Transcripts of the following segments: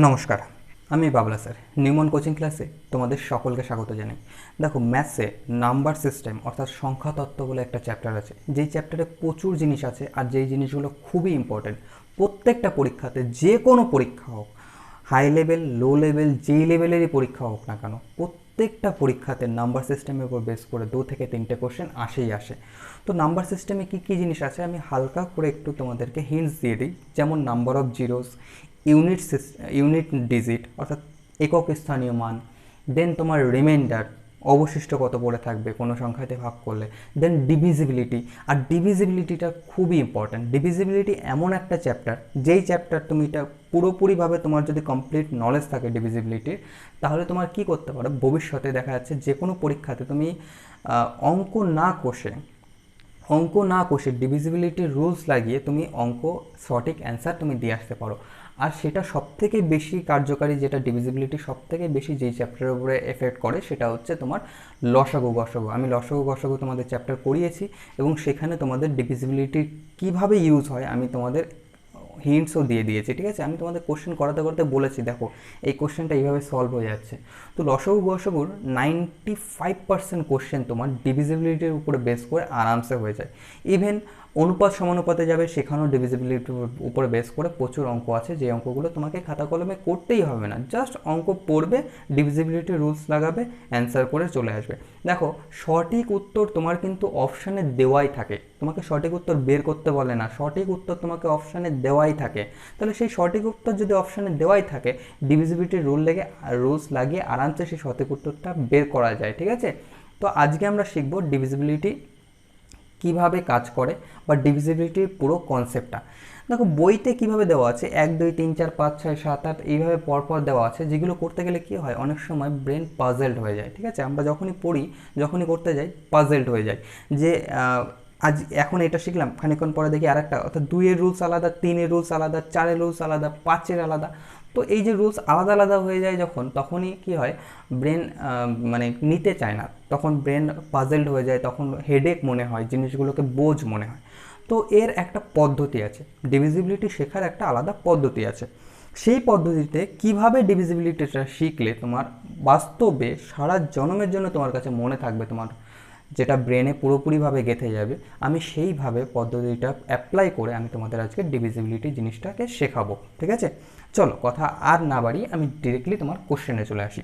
নমস্কার, আমি বাবলা sir. নিউমন coaching ক্লাসে তোমাদের সকলকে স্বাগত জানাই। দেখো, ম্যাথসে নাম্বার সিস্টেম অর্থাৎ সংখ্যা তত্ত্ব বলে একটা চ্যাপ্টার আছে, যেই চ্যাপ্টারে প্রচুর জিনিস আছে আর যেই জিনিসগুলো খুবই ইম্পর্টেন্ট। প্রত্যেকটা পরীক্ষাতে, যে কোনো পরীক্ষা হোক, হাই লেভেল, লো লেভেল, যেই লেভেলেরই পরীক্ষা হোক না কেন, প্রত্যেকটা পরীক্ষাতে নাম্বার সিস্টেমের উপর বেস করে 2 থেকে 3টে কোশ্চেন আসেই আসে। তো নাম্বার সিস্টেমে কী কী জিনিস আছে আমি হালকা করে একটু তোমাদেরকে হিন্টস দিয়ে দিই। যেমন number of zeros, unit digit অর্থাৎ একক স্থানীয় মান, দেন তোমার রিমাইন্ডার, অবশিষ্ট কত পড়ে থাকবে কোনো সংখ্যাতে ভাগ করলে, দেন ডিভিজিবিলিটি। আর ডিভিজিবিলিটিটা খুবই ইম্পর্ট্যান্ট। ডিভিজিবিলিটি এমন একটা চ্যাপ্টার, যেই চ্যাপ্টার তুমি এটা পুরোপুরিভাবে, তোমার যদি কমপ্লিট নলেজ থাকে ডিভিজিবিলিটির, তাহলে তোমার কি করতে পারো, ভবিষ্যতে দেখা যাচ্ছে যে কোনো পরীক্ষাতে তুমি অঙ্ক না কষে ডিভিজিবিলিটির রুলস লাগিয়ে তুমি অঙ্ক সঠিক অ্যান্সার তুমি দিয়ে আসতে পারো। আর সেটা সবথেকে বেশি কার্যকারী, যেটা ডিভিজিবিলিটি সবথেকে বেশি যেই চ্যাপ্টারের উপরে এফেক্ট করে, সেটা হচ্ছে তোমার লসাগু গসাগু। আমি লসাগু গসাগু তোমাদের চ্যাপ্টার করিয়েছি এবং সেখানে তোমাদের ডিভিজিবিলিটি কীভাবে ইউজ হয় আমি তোমাদের হিন্টসও দিয়ে দিয়েছি। ঠিক আছে, আমি তোমাদের কোশ্চেন করাতে করাতে বলেছি, দেখো এই কোশ্চেনটা এইভাবে সলভ হয়ে যাচ্ছে। তো লসাগু গসাগুর 95% কোশ্চেন তোমার ডিভিজিবিলিটির উপরে বেস করে আরামসে হয়ে যায়। ইভেন অনুপাত সমানুপাতে যাবে, সেখানেও ডিভিজিবিলিটির উপরে বেস করে প্রচুর অঙ্ক আছে, যে অঙ্কগুলো তোমাকে খাতা কলমে করতেই হবে না, জাস্ট অঙ্ক পড়বে, ডিভিজিবিলিটি রুলস লাগাবে, অ্যান্সার করে চলে আসবে। দেখো, সঠিক উত্তর তোমার কিন্তু অপশানে দেওয়াই থাকে, তোমাকে সঠিক উত্তর বের করতে বলে না, সঠিক উত্তর তোমাকে অপশানে দেওয়াই থাকে। তাহলে সেই সঠিক উত্তর যদি অপশানে দেওয়াই থাকে, ডিভিজিবিলিটির রুলস লাগিয়ে আরামসে সেই সঠিক উত্তরটা বের করা যায়। ঠিক আছে, তো আজকে আমরা শিখব ডিভিজিবিলিটি কিভাবে কাজ করে বা ডিভিজিবিলিটির পুরো কনসেপ্টটা। দেখো, বইতে কিভাবে দেওয়া আছে 1 2 3 4 5 6 7 8 এইভাবে পরপর দেওয়া আছে, যেগুলো করতে গেলে কী হয়, অনেক সময় ব্রেন পাজেলড হয়ে যায়। ঠিক আছে, আমরা যখনই পড়ি, যখনই করতে যাই, পাজেলড হয়ে যায় যে আজ এখন এটা শিখলাম, খানিকক্ষণ পরে দেখি আরেকটা, অর্থাৎ 2-এর রুলস আলাদা, 3-এর রুলস আলাদা, 4-এর রুলস আলাদা, 5-এর আলাদা। তো এই যে রুলস আলাদা আলাদা হয়ে যায় যখন, তখনই কি হয়, ব্রেন মানে নিতে চায় না, তখন ব্রেন পাজেলড হয়ে যায়, তখন হেডেক মনে হয়, জিনিসগুলোকে বোঝ মনে হয়। তো এর একটা পদ্ধতি আছে, ডিভিজিবিলিটি শেখার একটা আলাদা পদ্ধতি আছে। সেই পদ্ধতিতে কিভাবে ডিভিজিবিলিটিটা শিখলে তোমার বাস্তবে সারা জন্মের জন্য তোমার কাছে মনে থাকবে, তোমার যেটা ব্রেনে পুরোপুরিভাবে গেঁথে যাবে, আমি সেইভাবে পদ্ধতিটা অ্যাপ্লাই করে আমি তোমাদের আজকে ডিভিজিবিলিটি জিনিসটাকে শেখাবো। ঠিক আছে, চলো কথা আর না বাড়িয়ে আমি ডিরেক্টলি তোমার কোশ্চেনে চলে আসি।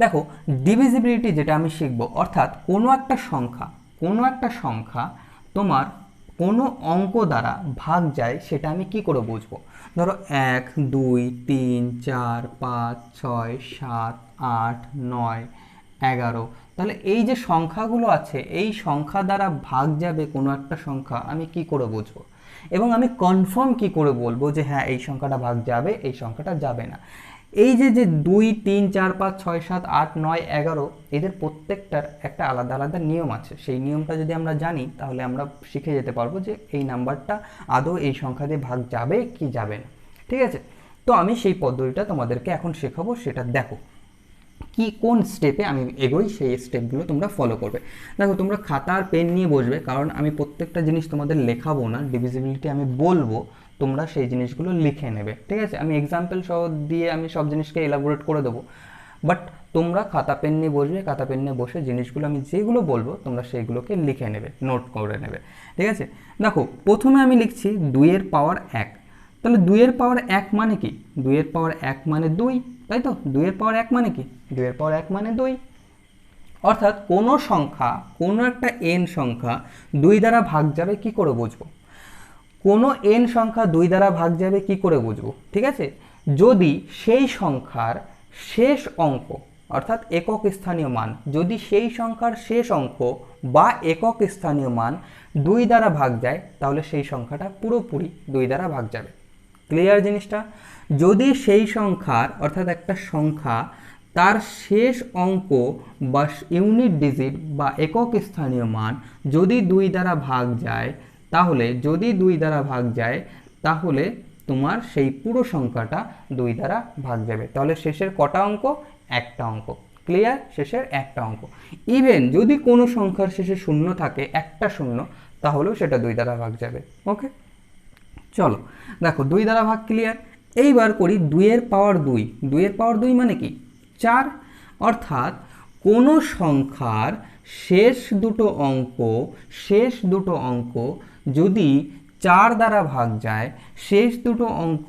দেখো, ডিভিজিবিলিটি যেটা আমি শিখবো, অর্থাৎ কোনো একটা সংখ্যা তোমার কোনো অঙ্ক দ্বারা ভাগ যায়, সেটা আমি কি করে বুঝবো। ধরো 1 2 3 4 5 6 7 8 9 11, তাহলে এই যে সংখ্যাগুলো আছে, এই সংখ্যা দ্বারা ভাগ যাবে কোনো একটা সংখ্যা, আমি কি করে বুঝবো এবং আমি কনফার্ম কি করে বলবো যে হ্যাঁ এই সংখ্যাটা ভাগ যাবে, এই সংখ্যাটা যাবে না। এই যে যে 2 3 4 5 6 7 8 9 11, এদের প্রত্যেকটার একটা আলাদা আলাদা নিয়ম আছে। সেই নিয়মটা যদি আমরা জানি, তাহলে আমরা শিখে যেতে পারবো যে এই নাম্বারটা আদৌ এই সংখ্যা দিয়ে ভাগ যাবে কি যাবে না। ঠিক আছে, তো আমি সেই পদ্ধতিটা তোমাদেরকে এখন শেখাবো, সেটা দেখো কি কোন স্টেপে আমি এগোই, সেই স্টেপগুলো তোমরা ফলো করবে। দেখো, তোমরা খাতা আর পেন নিয়ে বসবে, কারণ আমি প্রত্যেকটা জিনিস তোমাদের লেখাবো না, ডিভিজিবিলিটি আমি বলবো, তোমরা সেই জিনিসগুলো লিখে নেবে। ঠিক আছে, আমি এক্সাম্পল সহ দিয়ে আমি সব জিনিসকে এলাবোরেট করে দেবো, বাট তোমরা খাতা পেন নিয়ে বসবে, খাতা পেন নিয়ে বসে জিনিসগুলো আমি যেগুলো বলবো তোমরা সেইগুলোকে লিখে নেবে, নোট করে নেবে। ঠিক আছে, দেখো প্রথমে আমি লিখছি 2-এর পাওয়ার 1। তাহলে 2-এর পাওয়ার 1 মানে কি, 2-এর পাওয়ার 1 মানে 2, তাই তো। 2-এর পাওয়ার 1 মানে কি, 2-এর পাওয়ার 1 মানে 2। অর্থাৎ কোনো সংখ্যা, কোনো একটা n সংখ্যা 2 দ্বারা ভাগ যাবে কি করে বুঝবো, কোনো n সংখ্যা 2 দ্বারা ভাগ যাবে কি করে বুঝবো। ঠিক আছে, যদি সেই সংখ্যার শেষ অঙ্ক, অর্থাৎ একক স্থানীয় মান, যদি সেই সংখ্যার শেষ অঙ্ক বা একক স্থানীয় মান 2 দ্বারা ভাগ যায়, তাহলে সেই সংখ্যাটা পুরোপুরি 2 দ্বারা ভাগ যাবে। ক্লিয়ার জিনিসটা? যদি সেই সংখ্যার, অর্থাৎ একটা সংখ্যা তার শেষ অঙ্ক বা ইউনিট ডিজিট বা একক স্থানীয় মান যদি 2 দ্বারা ভাগ যায়, তাহলে তোমার সেই পুরো সংখ্যাটা 2 দ্বারা ভাগ যাবে। তাহলে শেষের কটা অঙ্ক? একটা অঙ্ক। ক্লিয়ার? শেষের একটা অঙ্ক। ইভেন যদি কোনো সংখ্যার শেষে শূন্য থাকে, একটা শূন্য, তাহলেও সেটা 2 দ্বারা ভাগ যাবে। ওকে, চলো দেখো 2 দ্বারা ভাগ ক্লিয়ার। এইবার করি 2 এর পাওয়ার 2। 2 এর পাওয়ার 2 মানে কি 4, অর্থাৎ কোনো সংখ্যার শেষ দুটো অঙ্ক যদি 4 দ্বারা ভাগ যায়, শেষ দুটো অঙ্ক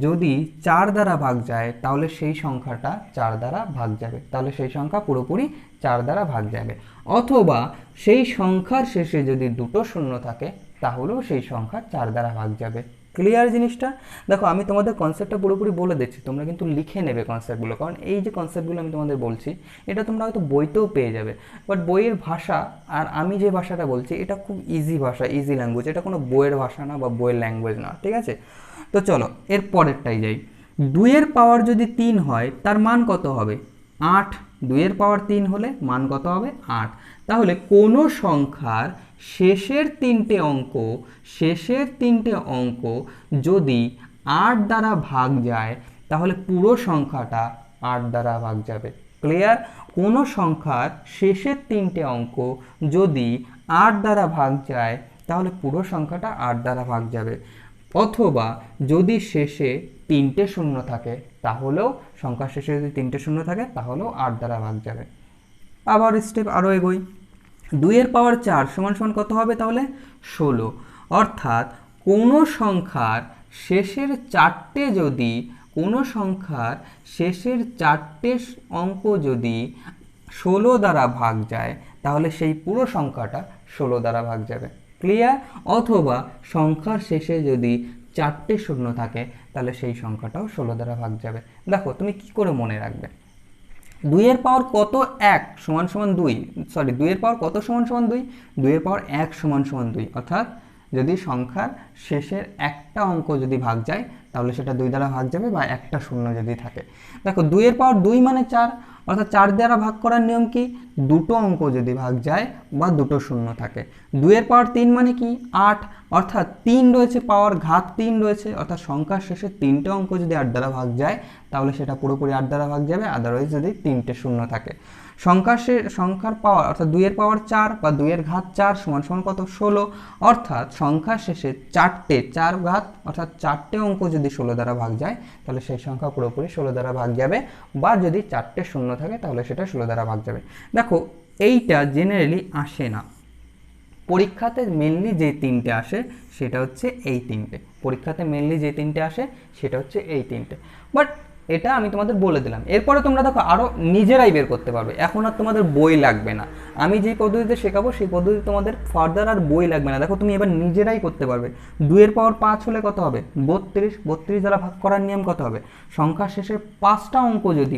যদি 4 দ্বারা ভাগ যায়, তাহলে সেই সংখ্যাটা 4 দ্বারা ভাগ যাবে, তাহলে সেই সংখ্যা পুরোপুরি 4 দ্বারা ভাগ যাবে। অথবা সেই সংখ্যার শেষে যদি দুটো শূন্য থাকে, তাহলেও সেই সংখ্যা 4 দ্বারা ভাগ যাবে। ক্লিয়ার জিনিসটা? দেখো আমি তোমাদের কনসেপ্টটা পুরোপুরি বলে দিচ্ছি, তোমরা কিন্তু লিখে নেবে কনসেপ্টগুলো, কারণ এই যে কনসেপ্টগুলো আমি তোমাদের বলছি এটা তোমরা হয়তো বইতেও পেয়ে যাবে, বাট বইয়ের ভাষা আর আমি যে ভাষাটা বলছি এটা খুব ইজি ভাষা, ইজি ল্যাঙ্গুয়েজ, এটা কোনো বইয়ের ভাষা না বা বইয়ের ল্যাঙ্গুয়েজ না, ঠিক আছে? তো চলো এর পরেরটাই যাই। 2 এর পাওয়ার যদি 3 হয় তার মান কত হবে? 8। 2 এর পাওয়ার 3 হলে মান কত হবে? 8। তাহলে কোনো সংখ্যার শেষের তিনটে অঙ্ক যদি 8 দ্বারা ভাগ যায়, তাহলে পুরো সংখ্যাটা 8 দ্বারা ভাগ যাবে। ক্লিয়ার? কোনো সংখ্যার শেষের তিনটে অঙ্ক যদি 8 দ্বারা ভাগ যায়, তাহলে পুরো সংখ্যাটা 8 দ্বারা ভাগ যাবে। অথবা যদি শেষে 3টে শূন্য থাকে, তাহলেও সংখ্যার শেষে যদি 3টে শূন্য থাকে, তাহলেও 8 দ্বারা ভাগ যাবে। আবার স্টেপ আরও এগোই। 2 এর পাওয়ার 4 সমান সমান কত হবে তাহলে? 16। অর্থাৎ কোনো সংখ্যার শেষের চারটে অঙ্ক যদি 16 দ্বারা ভাগ যায়, তাহলে সেই পুরো সংখ্যাটা 16 দ্বারা ভাগ যাবে। ক্লিয়ার? অথবা সংখ্যার শেষে যদি 4টে শূন্য থাকে, তাহলে সেই সংখ্যাটাও 16 দ্বারা ভাগ যাবে। দেখো তুমি কি করে মনে রাখবে? 2 এর পাওয়ার কত 1 সমান সমান 2, সরি 2 এর পাওয়ার কত সমান সমান 2? 2 এর পাওয়ার 1 সমান সমান 2, অর্থাৎ যদি সংখ্যার শেষের একটা অঙ্ক যদি ভাগ যায়, তাহলে সেটা 2 দ্বারা ভাগ যাবে, বা একটা শূন্য যদি থাকে। দেখো 2 এর পাওয়ার 2 মানে 4, অর্থাৎ 4 দ্বারা ভাগ করার নিয়ম কি? দুটো অঙ্ক যদি ভাগ যায় বা দুটো শূন্য থাকে। 2 এর পাওয়ার 3 মানে কি? 8, অর্থাৎ 3 রয়েছে, পাওয়ার ঘাত 3 রয়েছে, অর্থাৎ সংখ্যার শেষে 3টে অঙ্ক যদি 8 দ্বারা ভাগ যায়, তাহলে সেটা পুরোপুরি 8 দ্বারা ভাগ যাবে, আদারওয়াইজ যদি 3টে শূন্য থাকে। সংখ্যার পাওয়ার অর্থাৎ 2 এর পাওয়ার 4 বা 2 এর ঘাত 4 সমান সমান কত? 16, অর্থাৎ সংখ্যার শেষে 4 ঘাত অর্থাৎ 4টে অঙ্ক যদি 16 দ্বারা ভাগ যায়, তাহলে সেই সংখ্যা পুরোপুরি 16 দ্বারা ভাগ যাবে, বা যদি 4টে শূন্য থাকে, তাহলে সেটা 16 দ্বারা ভাগ যাবে। দেখো এইটা জেনারেলি আসে না পরীক্ষাতে, মেনলি যে 3টে আসে সেটা হচ্ছে এই 3টে। পরীক্ষাতে মেনলি যে 3টে আসে সেটা হচ্ছে এই 3টে, বাট এটা আমি তোমাদের বলে দিলাম। এরপরে তোমরা দেখো আরও নিজেরাই বের করতে পারবে, এখন আর তোমাদের বই লাগবে না। আমি যেই পদ্ধতিতে শেখাবো সেই পদ্ধতি তোমাদের ফার্দার আর বই লাগবে না। দেখো তুমি এবার নিজেরাই করতে পারবে। 2 এর পাওয়ার 5 হলে কত হবে? 32। 32 দ্বারা ভাগ করার নিয়ম কত হবে? সংখ্যার শেষে 5টা অঙ্ক যদি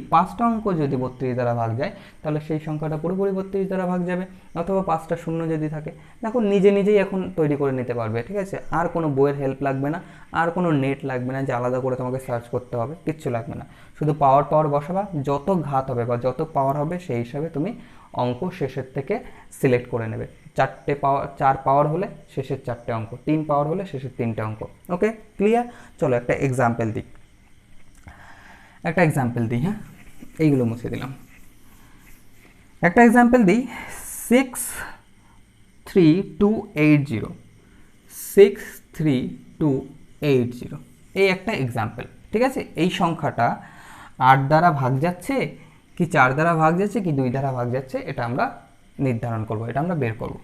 32 দ্বারা ভাগ যায়, তাহলে সেই সংখ্যাটা পুরোপুরি 32 দ্বারা ভাগ যাবে, অথবা 5টা শূন্য যদি থাকে। দেখো নিজেই এখন তৈরি করে নিতে পারবে, ঠিক আছে? আর কোনো বইয়ের হেল্প লাগবে না, আর কোনো নেট লাগবে না যে আলাদা করে তোমাকে সার্চ করতে হবে, কিচ্ছু লাগবে না। শুধু পাওয়ার বসাবা, যত ঘাত হবে বা যত পাওয়ার হবে সেই হিসাবে তুমি অঙ্ক শেষের থেকে সিলেক্ট করে নেবে। 4 পাওয়ার হলে শেষের 4টে অঙ্ক, 3 পাওয়ার হলে শেষের 3টে অঙ্ক। ওকে, ক্লিয়ার? চলো একটা এক্সাম্পল দিই। হ্যাঁ, এইগুলো মুছে দিলাম। একটা এক্সাম্পল দিই। 63280 এই একটা এক্সাম্পল, ঠিক আছে? এই সংখ্যাটা 8 দ্বারা ভাগ যাচ্ছে কি 4 দ্বারা ভাগ যাচ্ছে কি 2 দ্বারা ভাগ যাচ্ছে, এটা আমরা নির্ধারণ করব, এটা আমরা বের করব।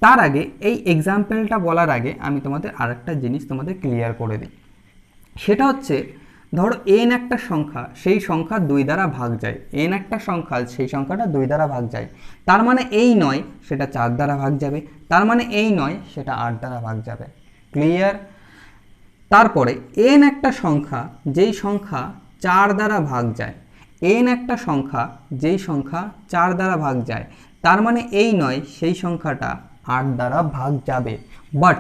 তার আগে এই এক্সাম্পলটা বলার আগে আমি তোমাদের আরেকটা জিনিস তোমাদের ক্লিয়ার করে দিই। সেটা হচ্ছে, ধরো n একটা সংখ্যা, সেই সংখ্যা 2 দ্বারা ভাগ যায়। n একটা সংখ্যা, সেই সংখ্যাটা 2 দ্বারা ভাগ যায়। তার মানে এই নয় সেটা 4 দ্বারা ভাগ যাবে, তার মানে এই নয় সেটা 8 দ্বারা ভাগ যাবে। ক্লিয়ার? তারপরে n একটা সংখ্যা, যেই সংখ্যা 4 দ্বারা ভাগ যায়। n একটা সংখ্যা, যেই সংখ্যা 4 দ্বারা ভাগ যায়, তার মানে এই নয় সেই সংখ্যাটা 8 দ্বারা ভাগ যাবে, বাট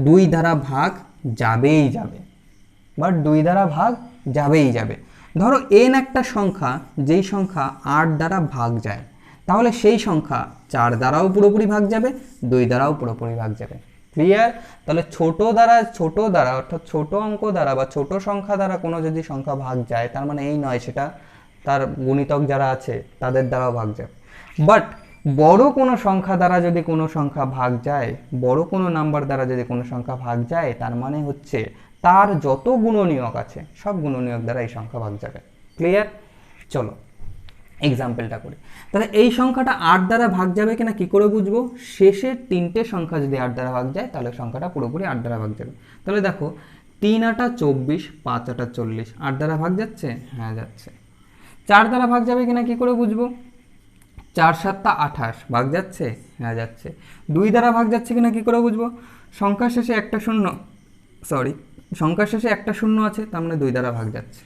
2 দ্বারা ভাগ যাবেই যাবে। ধরো n একটা সংখ্যা, যেই সংখ্যা 8 দ্বারা ভাগ যায়, তাহলে সেই সংখ্যা 4 দ্বারাও পুরোপুরি ভাগ যাবে, 2 দ্বারাও পুরোপুরি ভাগ যাবে। ক্লিয়ার? তাহলে ছোট দ্বারা অর্থাৎ ছোট অঙ্ক দ্বারা বা ছোট সংখ্যা দ্বারা কোনো যদি সংখ্যা ভাগ যায়, তার মানে এই নয় সেটা তার গুণিতক যারা আছে তাদের দ্বারাও ভাগ যাবে। বাট বড় কোনো সংখ্যা দ্বারা যদি কোনো সংখ্যা ভাগ যায়, বড় কোনো নাম্বার দ্বারা যদি কোনো সংখ্যা ভাগ যায়, তার মানে হচ্ছে তার যত গুণনীয়ক আছে সব গুণনীয়ক দ্বারা এই সংখ্যা ভাগ যাবে। ক্লিয়ার? চলো এক্সাম্পলটা করি। তাহলে এই সংখ্যাটা 8 দ্বারা ভাগ যাবে কিনা কি করে বুঝবো? শেষের 3টে সংখ্যা যদি 8 দ্বারা ভাগ যায় তাহলে সংখ্যাটা পুরোপুরি 8 দ্বারা ভাগ যাবে। তাহলে দেখো 3 8 24, 5 8 40, 8 দ্বারা ভাগ যাচ্ছে? হ্যাঁ যাচ্ছে। 4 দ্বারা ভাগ যাবে কিনা কি করে বুঝবো? 4 7 28, ভাগ যাচ্ছে? হ্যাঁ যাচ্ছে। 2 দ্বারা ভাগ যাচ্ছে কিনা কি করে বুঝবো? সংখ্যার শেষে একটা শূন্য, সংখ্যার শেষে একটা শূন্য আছে, তার মানে 2 দ্বারা ভাগ যাচ্ছে।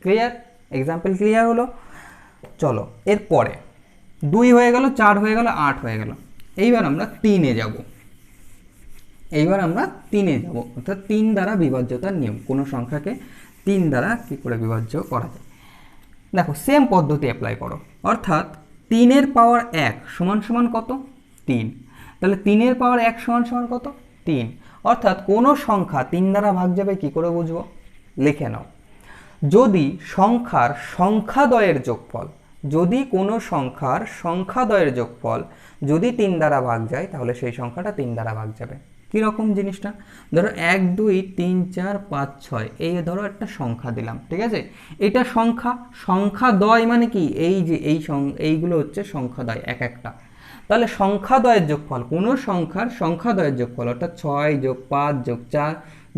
ক্লিয়ার? এক্সাম্পল ক্লিয়ার হলো? চলো এরপরে 2 হয়ে গেল, 4 হয়ে গেল, 8 হয়ে গেল। এইবার আমরা 3-এ যাব। অর্থাৎ 3 দ্বারা বিভাজ্যতার নিয়ম, কোনো সংখ্যাকে 3 দ্বারা কি করে বিভাজ্য করা যায়। দেখো সেম পদ্ধতি অ্যাপ্লাই করো। অর্থাৎ 3-এর পাওয়ার 1 সমান সমান কত? 3। তাহলে 3-এর পাওয়ার 1 সমান সমান কত? 3। অর্থাৎ কোনো সংখ্যা 3 দ্বারা ভাগ যাবে কি করে বুঝবো? লিখে নাও। যদি সংখ্যার সংখ্যাদ্বয়ের যোগফল, যদি কোনো সংখ্যার সংখ্যাদ্বয়ের যোগফল যদি 3 দ্বারা ভাগ যায় তাহলে সেই সংখ্যাটা 3 দ্বারা ভাগ যাবে। কীরকম জিনিসটা? ধরো 1 2 3 4 5 6, এই ধরো একটা সংখ্যা দিলাম, ঠিক আছে? এটা সংখ্যাদ্বয় মানে কি? এই যে এইগুলো হচ্ছে সংখ্যাদ্বয় এক একটা। তাহলে সংখ্যাদ্বয়ের যোগফল, কোনো সংখ্যার সংখ্যাদ্বয়ের যোগফল অর্থাৎ 6 যোগ 5 যোগ 4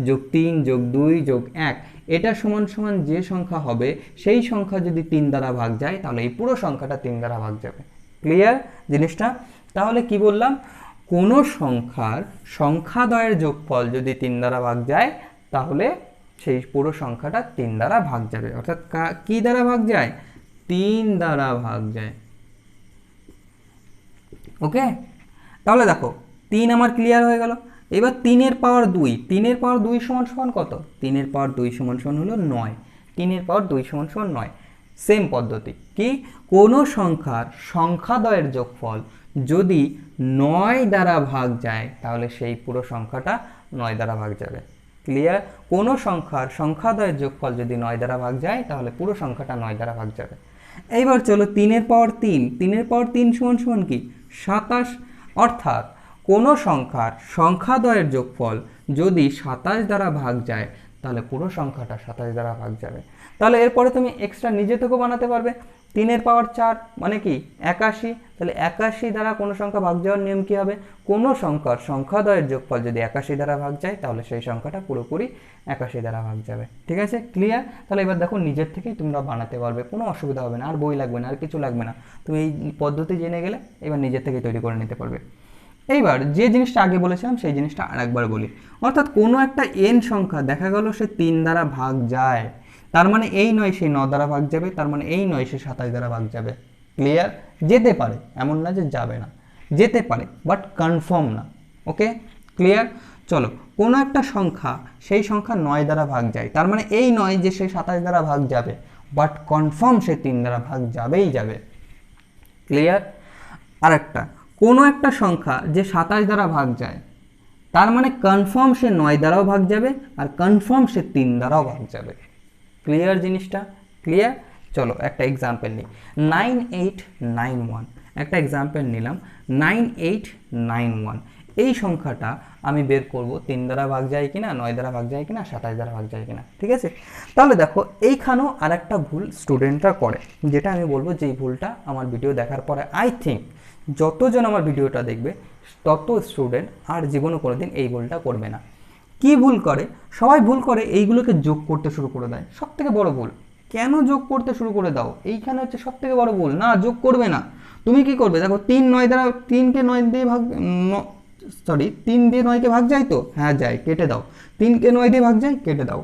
যোগ 3 যোগ 2 যোগ 1, এটা সমান সমান যে সংখ্যা হবে সেই সংখ্যা যদি 3 দ্বারা ভাগ যায় তাহলে এই পুরো সংখ্যাটা 3 দ্বারা ভাগ যাবে। ক্লিয়ার জিনিসটা? তাহলে কি বললাম? কোনো সংখ্যার সংখ্যাদ্বয়ের যোগফল যদি 3 দ্বারা ভাগ যায় তাহলে সেই পুরো সংখ্যাটা 3 দ্বারা ভাগ যাবে। অর্থাৎ কি দ্বারা ভাগ যায়? 3 দ্বারা ভাগ যায়। ওকে, তাহলে দেখো 3 আমার ক্লিয়ার হয়ে গেল। এবার 3-এর পাওয়ার 2, 3-এর পাওয়ার 2 সমান সমান কত? 3-এর পাওয়ার 2 সমান সমান হলো 9। 3-এর পাওয়ার 2 সমান সমান 9। সেম পদ্ধতি কি? কোনো সংখ্যার সংখ্যাদ্বয়ের যোগফল যদি 9 দ্বারা ভাগ যায় তাহলে সেই পুরো সংখ্যাটা 9 দ্বারা ভাগ যাবে। ক্লিয়ার? কোনো সংখ্যার সংখ্যাদ্বয়ের যোগফল যদি 9 দ্বারা ভাগ যায় তাহলে পুরো সংখ্যাটা 9 দ্বারা ভাগ যাবে। এইবার চলো 3-এর পাওয়ার 3, 3-এর পাওয়ার 3 সমান সমান কি? 27। অর্থাৎ কোনো সংখ্যার সংখ্যাদ্বয়ের যোগফল যদি 27 দ্বারা ভাগ যায় তাহলে পুরো সংখ্যাটা 27 দ্বারা ভাগ যাবে। তাহলে এরপরে তুমি এক্সট্রা নিজে থেকেও বানাতে পারবে। 3-এর পাওয়ার 4 মানে কি? 81। তাহলে 81 দ্বারা কোনো সংখ্যা ভাগ যাওয়ার নিয়ম কি হবে? কোনো সংখ্যার সংখ্যাদ্বয়ের যোগফল যদি 81 দ্বারা ভাগ যায় তাহলে সেই সংখ্যাটা পুরোপুরি 81 দ্বারা ভাগ যাবে। ঠিক আছে? ক্লিয়ার? তাহলে এবার দেখো নিজের থেকেই তোমরা বানাতে পারবে, কোনো অসুবিধা হবে না, আর বই লাগবে না, আর কিছু লাগবে না। তুমি এই পদ্ধতি জেনে গেলে এবার নিজের থেকেই তৈরি করে নিতে পারবে। এইবার যে জিনিসটা আগে বলেছিলাম সেই জিনিসটা আরেকবার বলি। অর্থাৎ কোনো একটা n সংখ্যা দেখা গেল সে 3 দ্বারা ভাগ যায়, তার মানে এই নয় সে 9 দ্বারা ভাগ যাবে, তার মানে এই নয় সে 27 দ্বারা ভাগ যাবে। ক্লিয়ার? যেতে পারে, এমন না যে যাবে না, যেতে পারে বাট কনফার্ম না। ওকে, ক্লিয়ার? চলো, কোনো একটা সংখ্যা সেই সংখ্যা 9 দ্বারা ভাগ যায়, তার মানে এই নয় যে সে 27 দ্বারা ভাগ যাবে, বাট কনফার্ম সে 3 দ্বারা ভাগ যাবেই যাবে। ক্লিয়ার? আরেকটা, কোনো একটা সংখ্যা যে 27 দ্বারা ভাগ যায় তার মানে কনফার্ম সে 9 দ্বারাও ভাগ যাবে আর কনফার্ম সে 3 দ্বারাও ভাগ যাবে। ক্লিয়ার জিনিসটা? ক্লিয়ার? চলো একটা এক্সাম্পল নিই। 9891, একটা এক্সাম্পল নিলাম। 9891 এই সংখ্যাটা আমি বের করব 3 দ্বারা ভাগ যায় কিনা, 9 দ্বারা ভাগ যায় কিনা, 27 দ্বারা ভাগ যায় কিনা। ঠিক আছে? তাহলে দেখো এইখানেও আরেকটা ভুল স্টুডেন্টরা করে, যেটা আমি বলবো যে এই ভুলটা আমার ভিডিও দেখার পরে আই থিঙ্ক যতজন আমার ভিডিওটা দেখবে তত স্টুডেন্ট আর জীবনে কোনোদিন এই ভুলটা করবে না। কি ভুল করে? সবাই ভুল করে এইগুলোকে যোগ করতে শুরু করে দেয়। সব থেকে বড় ভুল। কেন যোগ করতে শুরু করে দাও? এইখানে হচ্ছে সব থেকে বড় ভুল। না, যোগ করবে না। তুমি কি করবে? দেখো 3 9 দ্বারা 3কে 9 দিয়ে ভাগ, 3 দিয়ে 9কে ভাগ যায় তো? হ্যাঁ যায়, কেটে দাও। 3কে 9 দিয়ে ভাগ যায়, কেটে দাও।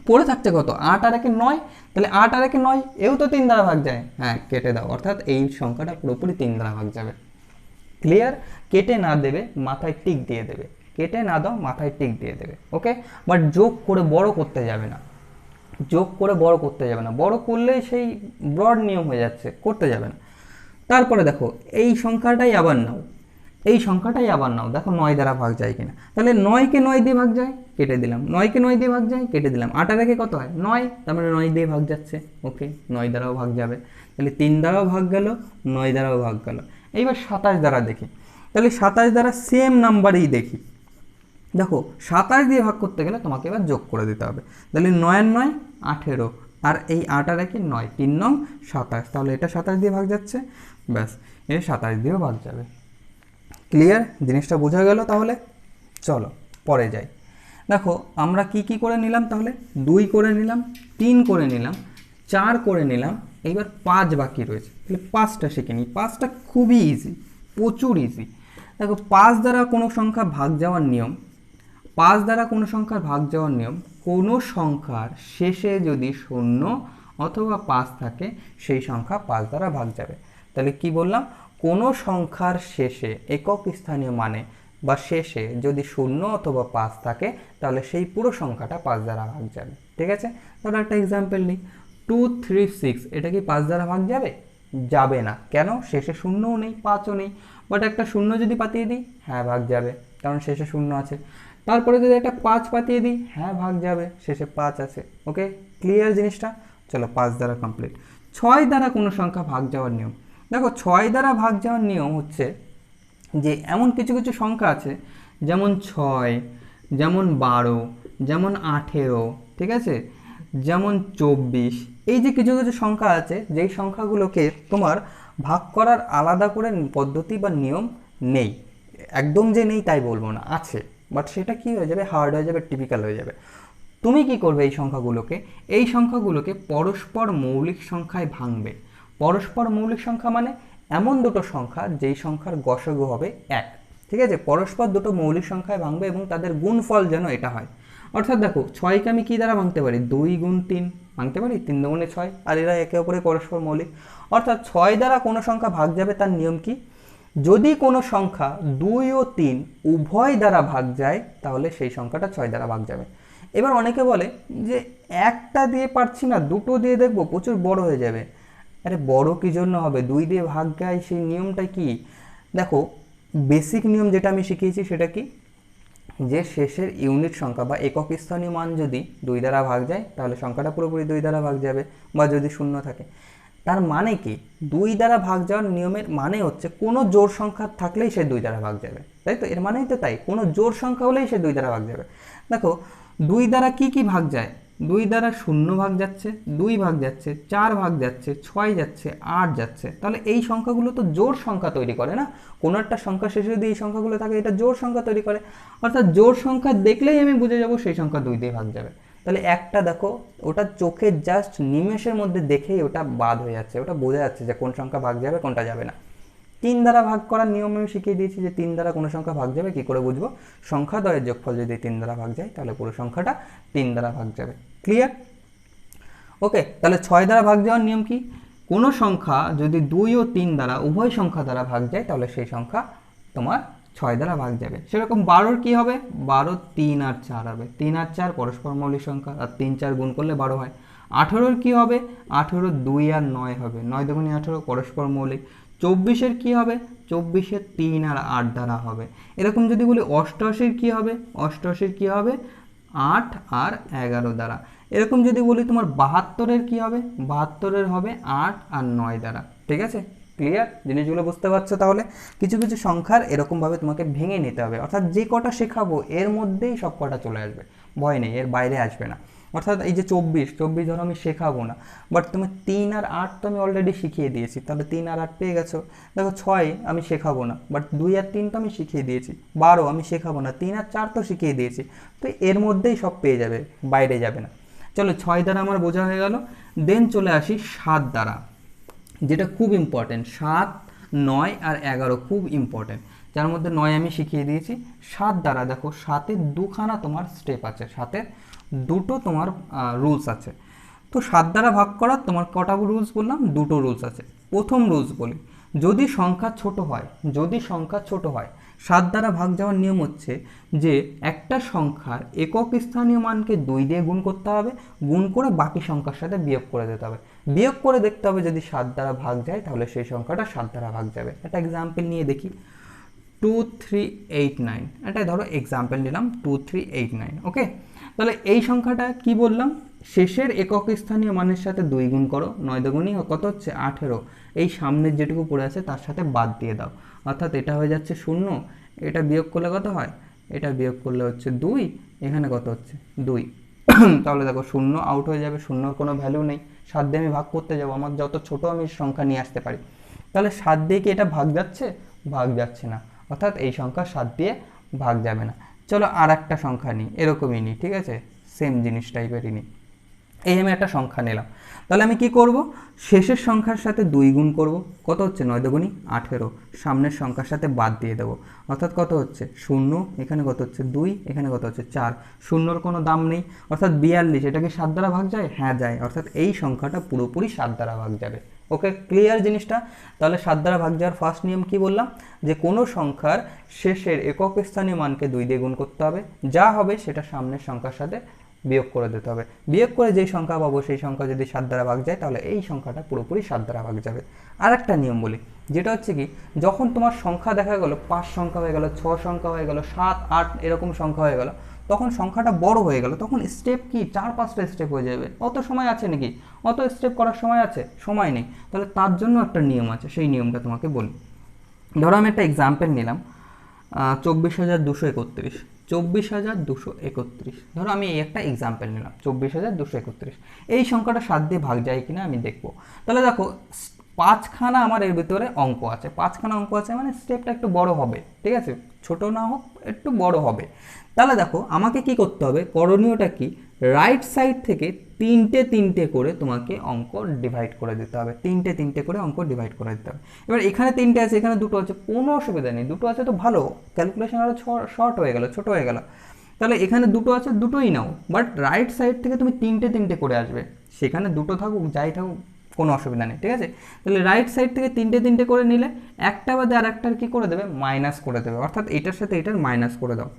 পড়ে থাকছে কত? 8 আর 1 9, তাহলে 8 আর 1 9, এও তো 3 দ্বারা ভাগ যায়, হ্যাঁ কেটে দাও। অর্থাৎ এই সংখ্যাটা পুরোপুরি 3 দ্বারা ভাগ যাবে। ক্লিয়ার? কেটে না দেবে, মাথায় টিক দিয়ে দেবে। কেটে না দাও, মাথায় টিক দিয়ে দেবে। ওকে, বাট যোগ করে বড় করতে যাবে না। যোগ করে বড় করতে যাবে না, বড় করলেই সেই ব্রড নিয়ম হয়ে যাচ্ছে, করতে যাবে না। তারপরে দেখো এই সংখ্যাটাই আবার নাও, এই সংখ্যাটাই আবার নাও, দেখো 9 দ্বারা ভাগ যায় কিনা। তাহলে 9কে 9 দিয়ে ভাগ যায়, কেটে দিলাম। 9কে 9 দিয়ে ভাগ যায়, কেটে দিলাম। 8 আর 1 কত হয়? 9, তার মানে 9 দিয়ে ভাগ যাচ্ছে। ওকে, 9 দ্বারাও ভাগ যাবে। তাহলে 3 দ্বারাও ভাগ গেল, 9 দ্বারাও ভাগ গেল। এইবার 27 দ্বারা দেখি। তাহলে 27 দ্বারা সেম নাম্বারেই দেখি। দেখো 27 দিয়ে ভাগ করতে গেলে তোমাকে এবার যোগ করে দিতে হবে, তাহলে 9 আর 9 18, আর এই 8 আর 1 9, 3 9 27, তাহলে এটা 27 দিয়ে ভাগ যাচ্ছে, ব্যাস এ 27 দিয়েও ভাগ যাবে। ক্লিয়ার, জিনিসটা বোঝা গেল? তাহলে চলো পরে যাই। দেখো আমরা কি কি করে নিলাম, তাহলে 2 করে নিলাম, 3 করে নিলাম, 4 করে নিলাম, এইবার 5 বাকি রয়েছে, তাহলে 5টা শিখে নিই। 5টা খুবই ইজি, প্রচুর ইজি। দেখো 5 দ্বারা কোনো সংখ্যা ভাগ যাওয়ার নিয়ম, 5 দ্বারা কোনো সংখ্যার ভাগ যাওয়ার নিয়ম, কোনো সংখ্যার শেষে যদি 0 অথবা 5 থাকে সেই সংখ্যা 5 দ্বারা ভাগ যাবে। তাহলে কি বললাম, কোনো সংখ্যার শেষে একক স্থানীয় মানে বা শেষে যদি 0 অথবা 5 থাকে তাহলে সেই পুরো সংখ্যাটা 5 দ্বারা ভাগ যাবে। ঠিক আছে, তাহলে একটা এক্সাম্পল নিই, 236, এটা কি 5 দ্বারা ভাগ যাবে? যাবে না। কেন? শেষে 0ও নেই, 5ও নেই। বাট একটা 0 যদি পাতিয়ে দিই, হ্যাঁ ভাগ যাবে, কারণ শেষে 0 আছে। তারপরে যদি একটা 5 পাতিয়ে দিই, হ্যাঁ ভাগ যাবে, শেষে 5 আছে। ওকে, ক্লিয়ার জিনিসটা? চলো 5 দ্বারা কমপ্লিট। 6 দ্বারা কোনো সংখ্যা ভাগ যাওয়ার নিয়ম, দেখো 6 দ্বারা ভাগ যাওয়ার নিয়ম হচ্ছে যে এমন কিছু কিছু সংখ্যা আছে, যেমন 6, যেমন 12, যেমন 18, ঠিক আছে, যেমন 24, এই যে কিছু কিছু সংখ্যা আছে যেই সংখ্যাগুলোকে তোমার ভাগ করার আলাদা করে পদ্ধতি বা নিয়ম নেই। একদম যে নেই তাই বলবো না, আছে, বাট সেটা কি হয়ে যাবে, হার্ড হয়ে যাবে, টিপিক্যাল হয়ে যাবে। তুমি কি করবে, এই সংখ্যাগুলোকে পরস্পর মৌলিক সংখ্যায় ভাঙবে। পরস্পর মৌলিক সংখ্যা মানে এমন দুটো সংখ্যা যেই সংখ্যার গসাগু হবে 1। ঠিক আছে, পরস্পর দুটো মৌলিক সংখ্যায় ভাঙবে এবং তাদের গুণফল যেন এটা হয়। অর্থাৎ দেখো 6কে আমি কি দ্বারা ভাঙতে পারি, 2 গুণ 3 ভাঙতে পারি, 3 দুগুণে 6, আর এরা একে অপরে পরস্পর মৌলিক। অর্থাৎ 6 দ্বারা কোনো সংখ্যা ভাগ যাবে, তার নিয়ম কি, যদি কোনো সংখ্যা 2 ও 3 উভয় দ্বারা ভাগ যায় তাহলে সেই সংখ্যাটা 6 দ্বারা ভাগ যাবে। এবার অনেকে বলে যে একটা দিয়ে পারছি না, দুটো দিয়ে দেখবো, প্রচুর বড় হয়ে যাবে। আরে বড় কি জন্য হবে, 2 দিয়ে ভাগ যায়, সেই নিয়মটা কি? দেখো বেসিক নিয়ম যেটা আমি শিখিয়েছি সেটা কি, যে শেষের ইউনিট সংখ্যা বা একক স্থানীয় মান যদি 2 দ্বারা ভাগ যায় তাহলে সংখ্যাটা পুরোপুরি 2 দ্বারা ভাগ যাবে, বা যদি 0 থাকে। তার মানে কি, 2 দ্বারা ভাগ যাওয়ার নিয়মের মানে হচ্ছে কোনো জোড় সংখ্যা থাকলেই সে 2 দ্বারা ভাগ যাবে, তাই তো? এর মানেই তো তাই, কোনো জোড় সংখ্যা হলেই সে 2 দ্বারা ভাগ যাবে। দেখো 2 দ্বারা কি কি ভাগ যায়, 2 দ্বারা 0 ভাগ যাচ্ছে, 2 ভাগ যাচ্ছে, 4 ভাগ যাচ্ছে, 6 যাচ্ছে, 8 যাচ্ছে। তাহলে এই সংখ্যাগুলো তো জোড় সংখ্যা তৈরি করে না, কোনো একটা সংখ্যা শেষে যদি এই সংখ্যাগুলো থাকে এটা জোড় সংখ্যা তৈরি করে। অর্থাৎ জোড় সংখ্যা দেখলেই আমি বুঝে যাব সেই সংখ্যা 2 দিয়ে ভাগ যাবে। তাহলে একটা দেখো, ওটা চোখে জাস্ট নিমেষের মধ্যে দেখেই ওটা বাদ হয়ে যাচ্ছে, ওটা বোঝা যাচ্ছে যে কোন সংখ্যা ভাগ যাবে কোনটা যাবে না। 3 দ্বারা ভাগ করার নিয়ম আমি শিখিয়ে দিয়েছি, যে 3 দ্বারা কোনো সংখ্যা ভাগ যাবে কি করে বুঝবো, সংখ্যা দ্বয়ের যোগফল যদি 3 দ্বারা ভাগ যায় তাহলে পুরো সংখ্যাটা 3 দ্বারা ভাগ যাবে। ক্লিয়ার? ওকে, তাহলে 6 দ্বারা ভাগ যাওয়ার নিয়ম কি, কোনো সংখ্যা যদি 2 ও 3 দ্বারা উভয় সংখ্যা দ্বারা ভাগ যায় তাহলে সেই সংখ্যা তোমার 6 দ্বারা ভাগ যাবে। সেরকম 12 কি হবে, 12 3 আর 4 হবে, 3 আর 4 পরস্পর মৌলিক সংখ্যা, আর 3 4 গুণ করলে 12 হয়। 18 কি হবে, 18 2 আর 9 হবে, 9 দুগুণে 18 পরস্পর মৌলিক। 24 কি হবে, 24 3 আর 8 দ্বারা হবে। এরকম যদি বলি 88 কি হবে, 88 কি হবে 8 আর 11 দ্বারা। এরকম যদি বলি তোমার 72 কি হবে, 72 হবে 8 আর 9 দ্বারা। ঠিক আছে, ক্লিয়ার? জিনিসগুলো বুঝতে পারছো? তাহলে কিছু কিছু সংখ্যার এরকমভাবে তোমাকে ভেঙে নিতে হবে, অর্থাৎ যে কটা শেখাবো এর মধ্যেই সব কটা চলে আসবে, ভয় নেই, এর বাইরে আসবে না। অর্থাৎ এই যে 24 ধরো আমি শেখাবো না, বাট তুমি 3 আর 8 তো আমি অলরেডি শিখিয়ে দিয়েছি, তাহলে 3 আর 8 পেয়ে গেছো। দেখো 6 আমি শেখাবো না, বাট 2 আর 3 তো আমি শিখিয়ে দিয়েছি। 12 আমি শেখাবো না, 3 আর 4 তো শিখিয়ে দিয়েছি। তো এর মধ্যেই সব পেয়ে যাবে, বাইরে যাবে না। চলো 6 দ্বারা আমার বোঝা হয়ে গেল। দেন চলে আসি 7 দ্বারা, যেটা খুব ইম্পর্টেন্ট। 7, 9 আর 11 খুব ইম্পর্টেন্ট, যার মধ্যে 9 আমি শিখিয়ে দিয়েছি। 7 দ্বারা দেখো 7-এর দুখানা তোমার স্টেপ আছে, 7-এর দুটো তোমার রুলস আছে। তো 7 দ্বারা ভাগ করার তোমার কটা রুলস বললাম, দুটো রুলস আছে। প্রথম রুলস বলি, যদি সংখ্যা ছোট হয়, 7 দ্বারা ভাগ যাওয়ার নিয়ম হচ্ছে যে একটা সংখ্যার একক স্থানীয় মানকে 2 দিয়ে গুণ করতে হবে, গুণ করে বাকি সংখ্যার সাথে বিয়োগ করে দিতে হবে। বিয়োগ করে দেখতে হবে যদি 7 দ্বারা ভাগ যায় তাহলে সেই সংখ্যাটা 7 দ্বারা ভাগ যাবে। একটা এক্সাম্পল নিয়ে দেখি, 2389, এটা ধরো এক্সাম্পল নিলাম 2389। ওকে, তাহলে এই সংখ্যাটা কি বললাম, শেষের একক স্থানীয় মানের সাথে 2 গুণ করো, 9 দুগুণী কত হচ্ছে 18, এই সামনের যেটুকু পড়ে আছে তার সাথে বাদ দিয়ে দাও, অর্থাৎ এটা হয়ে যাচ্ছে 0, এটা বিয়োগ করলে কত হয় এটা বিয়োগ করলে হচ্ছে 2, এখানে কত হচ্ছে 2। তাহলে দেখো শূন্য আউট হয়ে যাবে, শূন্যর কোনো ভ্যালু নেই। 7 দিয়ে আমি ভাগ করতে যাব, আমার যত ছোট আমি সংখ্যা নিয়ে আসতে পারি। তাহলে 7 দিয়ে কি এটা ভাগ যাচ্ছে? ভাগ যাচ্ছে না, অর্থাৎ এই সংখ্যা 7 দিয়ে ভাগ যাবে না। চলো আর একটা সংখ্যা নিই, এরকমই নিই, ঠিক আছে, সেম জিনিস টাইপেরই নিই। এই আমি একটা সংখ্যা নিলাম, তাহলে আমি কি করব, শেষের সংখ্যার সাথে 2 গুণ করব। কত হচ্ছে 9 দুগুণী 18, সামনের সংখ্যার সাথে বাদ দিয়ে দেবো, অর্থাৎ কত হচ্ছে 0, এখানে কত হচ্ছে 2, এখানে কত হচ্ছে 4, শূন্যর কোনো দাম নেই, অর্থাৎ 42। এটা কি 7 দ্বারা ভাগ যায়? হ্যাঁ যায়, অর্থাৎ এই সংখ্যাটা পুরোপুরি 7 দ্বারা ভাগ যাবে। ওকে, ক্লিয়ার জিনিসটা? তাহলে 7 দ্বারা ভাগ যাওয়ার ফার্স্ট নিয়ম কি বললাম, যে কোনো সংখ্যার শেষের একক স্থানীয় মানকে 2 দিয়ে গুণ করতে হবে, যা হবে সেটা সামনের সংখ্যার সাথে বিয়োগ করে দিতে হবে। বিয়োগ করে যেই সংখ্যা পাবো সেই সংখ্যা যদি 7 দ্বারা ভাগ যায়, তাহলে এই সংখ্যাটা পুরোপুরি 7 দ্বারা ভাগ যাবে। আর একটা নিয়ম বলি, যেটা হচ্ছে কি, যখন তোমার সংখ্যা দেখা গেল 5 সংখ্যা হয়ে গেল, 6 সংখ্যা হয়ে গেল, 7, 8 এরকম সংখ্যা হয়ে গেল, তখন সংখ্যাটা বড় হয়ে গেল, তখন স্টেপ কি 4-5টা স্টেপ হয়ে যাবে। অত সময় আছে নাকি? অত স্টেপ করার সময় আছে? সময় নেই। তাহলে তার জন্য একটা নিয়ম আছে, সেই নিয়মটা তোমাকে বলি। ধরো আমি একটা এক্সাম্পল নিলাম, 24,231, 24,231। ধরো আমি এই একটা এক্সাম্পল নিলাম, 24,231। এই সংখ্যাটা 7 দিয়ে ভাগ যায় কিনা আমি দেখবো। তাহলে দেখো 5খানা আমার এর ভিতরে অঙ্ক আছে, 5খানা অঙ্ক আছে, মানে স্টেপটা একটু বড় হবে, ঠিক আছে, ছোট না হোক, একটু বড় হবে। তাহলে দেখো আমাকে কি করতে হবে, করণীয়টা কি, রাইট সাইড থেকে 3টে করে তোমাকে অঙ্ক ডিভাইড করে দিতে হবে, 3টে করে অঙ্ক ডিভাইড করে দিতে হবে। এবার এখানে 3টে আছে, এখানে 2টো আছে, কোনো অসুবিধা নেই, 2টো আছে তো ভালো, ক্যালকুলেশন আরও শর্ট হয়ে গেল, ছোট হয়ে গেল। তাহলে এখানে 2টো আছে, 2টোই নাও, বাট রাইট সাইড থেকে তুমি 3টে করে আসবে, সেখানে 2টো থাকুক যাই থাকুক কোনো অসুবিধা নেই, ঠিক আছে। তাহলে রাইট সাইড থেকে 3টে করে নিলে একটা বাদে আর একটার কী করে দেবে, মাইনাস করে দেবে, অর্থাৎ এটার সাথে এটার মাইনাস করে দাও।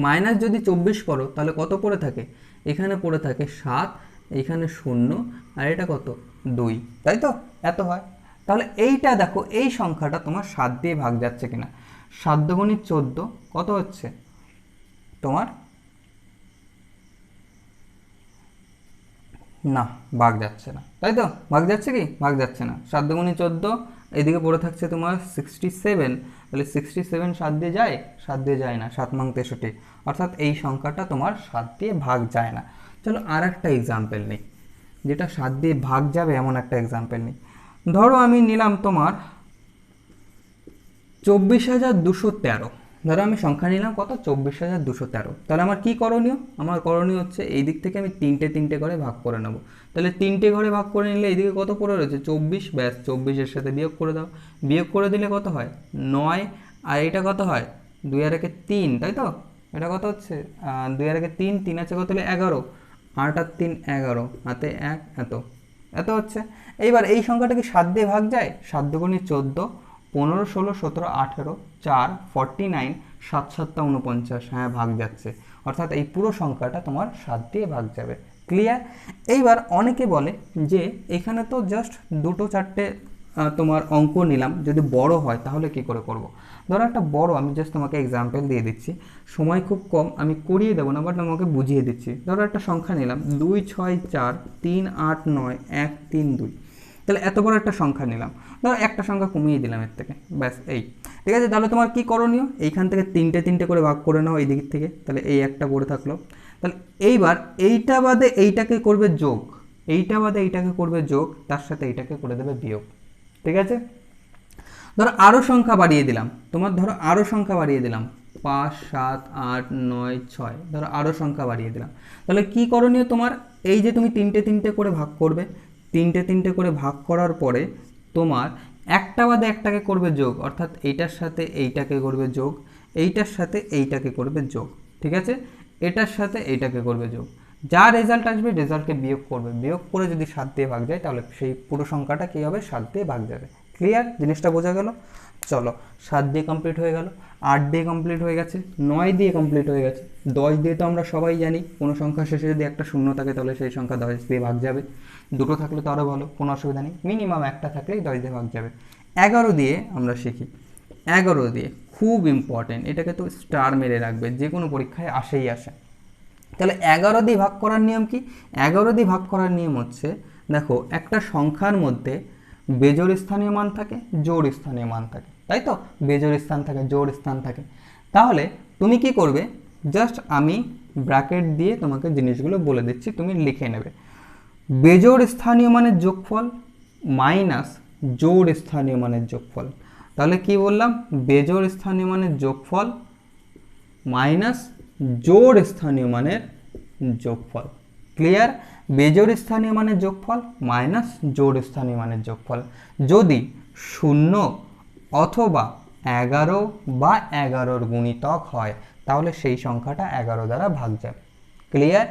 মাইনাস যদি 24 করো তাহলে কত পড়ে থাকে, এখানে পড়ে থাকে 7, এখানে 0, আর এটা কত 2, তাই তো, এত হয়। তাহলে এইটা দেখো, এই সংখ্যাটা তোমার 7 দিয়ে ভাগ যাচ্ছে কিনা। 7 দুগুণী 14, কত হচ্ছে তোমার, না ভাগ যাচ্ছে না, তাই তো, ভাগ যাচ্ছে কি, ভাগ যাচ্ছে না। 7 দুগুণী 14, এদিকে পড়ে থাকছে তোমার 67, তাহলে 67 7 দিয়ে যায়, 7 দিয়ে যায় না, 7 নং 63, অর্থাৎ এই সংখ্যাটা তোমার 7 দিয়ে ভাগ যায় না। চলো আর একটা এক্সাম্পল নিই, যেটা 7 দিয়ে ভাগ যাবে এমন একটা এক্সাম্পল নিই। ধরো আমি নিলাম তোমার 24,213, ধরো আমি সংখ্যা নিলাম কত, 24,213। তাহলে আমার কি করণীয়, আমার করণীয় হচ্ছে এই দিক থেকে আমি 3টে করে ভাগ করে নেব। তাহলে 3টে ঘরে ভাগ করে নিলে এইদিকে কত পড়ে রয়েছে 24, ব্যাস 24-এর সাথে বিয়োগ করে দাও। বিয়োগ করে দিলে কত হয় 9, আর এটা কত হয় 2 আর 1 3, তাই তো, এটা কত হচ্ছে 2 আর 1 3, 3 আছে কত হলে 11, 8 আর 3 11, হাতে 1, এত হচ্ছে। এইবার এই সংখ্যাটা কি 7 দিয়ে ভাগ যায়, 7 দুগুণী 14, 15, 16, 17, 18, 4, 49, 7 7 49, হ্যাঁ ভাগ যাচ্ছে, অর্থাৎ এই পুরো সংখ্যাটা তোমার 7 দিয়ে ভাগ যাবে। ক্লিয়ার? এইবার অনেকে বলে যে এখানে তো জাস্ট 2-4টে তোমার অঙ্ক নিলাম, যদি বড় হয় তাহলে কি করে করব। ধরো একটা বড়, আমি জাস্ট তোমাকে এক্সাম্পল দিয়ে দিচ্ছি, সময় খুব কম, আমি করিয়ে দেবো না, বাট আমাকে বুঝিয়ে দিচ্ছি। ধরো একটা সংখ্যা নিলাম 2 6 4 3 8 9 1 3 2, তাহলে এত বড় একটা সংখ্যা নিলাম, ধরো একটা সংখ্যা কমিয়ে দিলাম এর থেকে, ব্যাস এই, ঠিক আছে। তাহলে তোমার কি করণীয়, এইখান থেকে 3টে করে ভাগ করে নাও এই দিক থেকে, তাহলে এই একটা পড়ে থাকলো। তাহলে এইবার এইটা বাদে এইটাকে করবে যোগ, এইটা বাদে এইটাকে করবে যোগ, তার সাথে এইটাকে করে দেবে বিয়োগ, ঠিক আছে। ধরো আরও সংখ্যা বাড়িয়ে দিলাম তোমার, ধরো আরও সংখ্যা বাড়িয়ে দিলাম 5 7 8 9 6, ধরো আরও সংখ্যা বাড়িয়ে দিলাম। তাহলে কি করণীয় তোমার, এই যে তুমি 3টে করে ভাগ করবে, 3টে করে ভাগ করার পরে তোমার একটা বাদে একটাকে করবে যোগ, অর্থাৎ এইটার সাথে এইটাকে করবে যোগ, এইটার সাথে এইটাকে করবে যোগ, ঠিক আছে, এটার সাথে এইটাকে করবে যোগ, যা রেজাল্ট আসবে রেজাল্টকে বিয়োগ করবে, বিয়োগ করে যদি 7 দিয়ে ভাগ যায় তাহলে সেই পুরো সংখ্যাটা কী হবে, 7 দিয়ে ভাগ যাবে। ক্লিয়ার? জিনিসটা বোঝা গেল? চলো 7 দিয়ে কমপ্লিট হয়ে গেল, 8 দিয়ে কমপ্লিট হয়ে গেছে, 9 দিয়ে কমপ্লিট হয়ে গেছে, 10 দিয়ে তো আমরা সবাই জানি কোনো সংখ্যা শেষে যদি একটা শূন্য থাকে তাহলে সেই সংখ্যা 10 দিয়ে ভাগ যাবে, দুটো থাকলে তো আরও ভালো, কোনো অসুবিধা নেই, মিনিমাম একটা থাকলেই 10 দিয়ে ভাগ যাবে। 11 দিয়ে আমরা শিখি, 11 দিয়ে খুব ইম্পর্টেন্ট, এটাকে তো স্টার মেরে রাখবে, যে কোনো পরীক্ষায় আসেই আসে। তাহলে 11 দিয়ে ভাগ করার নিয়ম কি, 11 দিয়ে ভাগ করার নিয়ম হচ্ছে, দেখো একটা সংখ্যার মধ্যে বেজোড় স্থানীয় মান থাকে, জোড় স্থানীয় মান থাকে, তাই তো, বেজোড় স্থান থাকে, জোড় স্থান থাকে। তাহলে তুমি কি করবে, জাস্ট আমি ব্র্যাকেট দিয়ে তোমাকে জিনিসগুলো বলে দিচ্ছি, তুমি লিখে নেবে। বেজোড় স্থানীয় মানের যোগফল মাইনাস জোড় স্থানীয় মানের যোগফল। তাহলে কি বললাম, বেজোড় স্থানীয় মানের যোগফল মাইনাস জোড় স্থানীয় মানের যোগফল। ক্লিয়ার? বেজোড় স্থানীয় মানের যোগফল মাইনাস জোড় স্থানীয় মানের যোগফল যদি 0 অথবা 11 বা 11-র গুণিতক হয় তাহলে সেই সংখ্যাটা 11 দ্বারা ভাগ যাবে। ক্লিয়ার?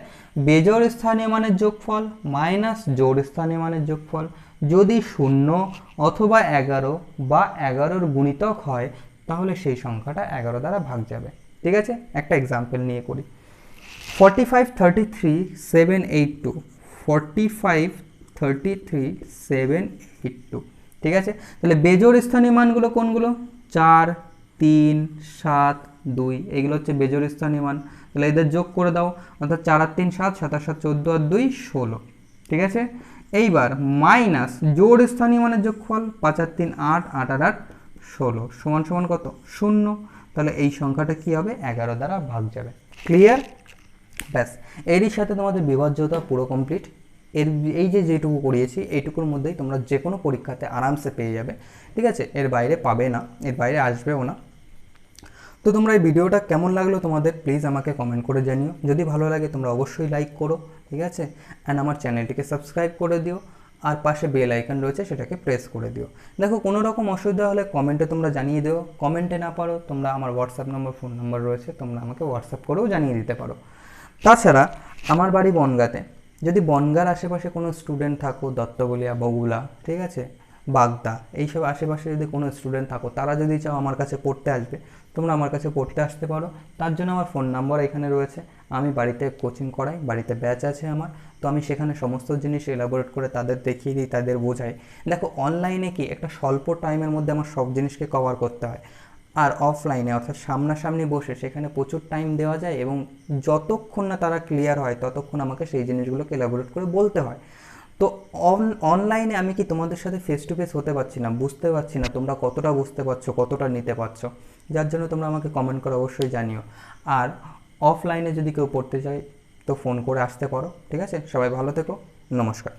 বেজোড় স্থানীয় মানের যোগফল মাইনাস জোড় স্থানীয় মানের যোগফল যদি 0 অথবা 11 বা 11-র গুণিতক হয় তাহলে সেই সংখ্যাটা 11 দ্বারা ভাগ যাবে। ঠিক আছে, একটা এক্সাম্পল নিয়ে করি। 45 33 782, 45 33 782। ঠিক আছে, তাহলে বেজোড় স্থানীয় মানগুলো কোনগুলো? 4 3 7 2, এগুলো হচ্ছে বেজোড় স্থানীয় মান। তাহলে এদের যোগ করে দাও, অর্থাৎ 4 আর 3 7, 7 আর 7 14 আর 2 16। ঠিক আছে, এইবার মাইনাস জোড় স্থানীয় মানের যোগফল 5 আর 3 8, 8 আর 8 16 সমান সমান কত? 0। তাহলে এই সংখ্যাটা কি হবে? 11 দ্বারা ভাগ যাবে। ক্লিয়ার? ব্যাস, এরই সাথে তোমাদের বিভাজ্যতা পুরো কমপ্লিট। এই যেটুকু করিয়েছি এইটুকুর মধ্যেই তোমরা যে কোনো পরীক্ষাতে আরামসে পেয়ে যাবে। ঠিক আছে, এর বাইরে পাবে না, এর বাইরে আসবেও না। তো তোমরা এই ভিডিওটা কেমন লাগলো তোমাদের প্লিজ আমাকে কমেন্ট করে জানিও। যদি ভালো লাগে তোমরা অবশ্যই লাইক করো। ঠিক আছে, অ্যান্ড আমার চ্যানেলটিকে সাবস্ক্রাইব করে দিও, আর পাশে বেল আইকন রয়েছে সেটাকে প্রেস করে দিও। দেখো কোনো রকম অসুবিধা হলে কমেন্টে তোমরা জানিয়ে দিও। কমেন্টে না পারো তোমরা আমার হোয়াটসঅ্যাপ নম্বর, ফোন নাম্বার রয়েছে, তোমরা আমাকে হোয়াটসঅ্যাপ করেও জানিয়ে দিতে পারো। তাছাড়া আমার বাড়ি বনগাঁতে, যদি বনগাঁর আশেপাশে কোনো স্টুডেন্ট থাকো, দত্তবলিয়া, বগুলা, ঠিক আছে, বাগদা, এইসব আশেপাশে যদি কোনো স্টুডেন্ট থাকো, তারা যদি চাও আমার কাছে পড়তে আসবে, তোমরা আমার কাছে পড়তে আসতে পারো। তার জন্য আমার ফোন নাম্বার এখানে রয়েছে। আমি বাড়িতে কোচিং করাই, বাড়িতে ব্যাচ আছে আমার, তো আমি সেখানে সমস্ত জিনিস এলাবোরেট করে তাদের দেখিয়ে দিই, তাদের বোঝাই। দেখো অনলাইনে কি একটা স্বল্প টাইমের মধ্যে আমার সব জিনিসকে কভার করতে হয়, আর অফলাইনে অর্থাৎ সামনাসামনি বসে সেখানে প্রচুর টাইম দেওয়া যায়, এবং যতক্ষণ না তারা ক্লিয়ার হয় ততক্ষণ আমাকে সেই জিনিসগুলোকে এলাবোরেট করে বলতে হয়। তো অনলাইনে আমি কি তোমাদের সাথে ফেস টু ফেস হতে পারছি না, বুঝতে পারছি না তোমরা কতটা বুঝতে পারছো, কতটা নিতে পারছো, যার জন্য তোমরা আমাকে কমেন্ট করে অবশ্যই জানিও। আর অফলাইনে যদি কেউ পড়তে চায় তো ফোন করে আসতে পারো। ঠিক আছে, সবাই ভালো থেকো, নমস্কার।